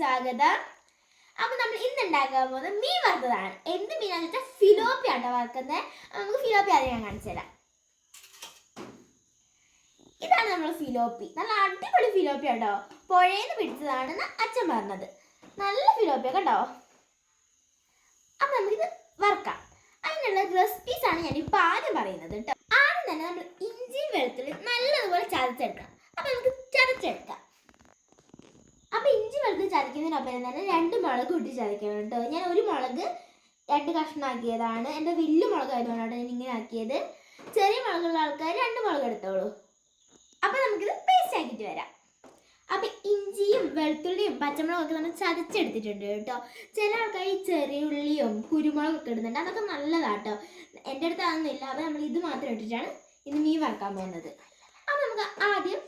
സ്വാഗതം. അപ്പോൾ നമ്മൾ ഇന്ന് ഉണ്ടാക്കാൻ പോകുന്നത് മീൻ വറുത്തതാണ്. എന്ത് മീനാണെന്ന് വെച്ചാൽ ഫിലോപ്പിയാണ് വറുക്കുന്നത്. നമുക്ക് ഫിലോപ്പി ആദ്യം ഞാൻ കാണിച്ചു തരാം. ഇതാണ് നമ്മൾ ഫിലോപ്പി. നല്ല അടിപൊളി ഫിലോപ്പി കേട്ടോ. പുഴയിൽ പിടിച്ചതാണെന്ന് അച്ഛൻ പറഞ്ഞത്. നല്ല ഫിലോപ്പിയ കേട്ടോ. അപ്പം നമുക്കിത് വറുക്കാം. അതിനുള്ള റെസിപ്പീസാണ് ഞാനിപ്പോൾ ആദ്യം പറയുന്നത് കേട്ടോ. ആദ്യം തന്നെ നമ്മൾ ഇഞ്ചിയും വെളുത്തുള്ളി നല്ലതുപോലെ ചതച്ചെടുക്കാം. അപ്പം നമുക്ക് ചതച്ചെടുക്കാം. അപ്പം ഇഞ്ചി വെളുത്ത് ചതയ്ക്കുന്നതിനൊപ്പം തന്നെ 2 മുളക് ഇട്ട് ചതയ്ക്കണം കേട്ടോ. ഞാൻ ഒരു മുളക് 2 കഷ്ണമാക്കിയതാണ്. എൻ്റെ വലിയ മുളക് ആയതുകൊണ്ടാണ് ഞാൻ ഇങ്ങനെ ആക്കിയത്. ചെറിയ മുളകുള്ള ആൾക്കാർ 2 മുളക് എടുത്തോളൂ. അപ്പം നമുക്കിത് പേസ്റ്റ് ആക്കിയിട്ട് വരാം. അപ്പം ഇഞ്ചിയും വെളുത്തുള്ളിയും പച്ചമുളകൊക്കെ നമ്മൾ ചതച്ചെടുത്തിട്ടുണ്ട് കേട്ടോ. ചില ആൾക്കാർ ഈ ചെറിയ ഉള്ളിയും കുരുമുളകൊക്കെ ഇടുന്നുണ്ട്. അതൊക്കെ നല്ലതാട്ടോ. എൻ്റെ അടുത്ത് അതൊന്നുമില്ല. അപ്പം നമ്മൾ ഇത് മാത്രം ഇട്ടിട്ടാണ് ഇന്ന് മീൻ വറുക്കാൻ പോകുന്നത്. അപ്പം നമുക്ക് ആദ്യം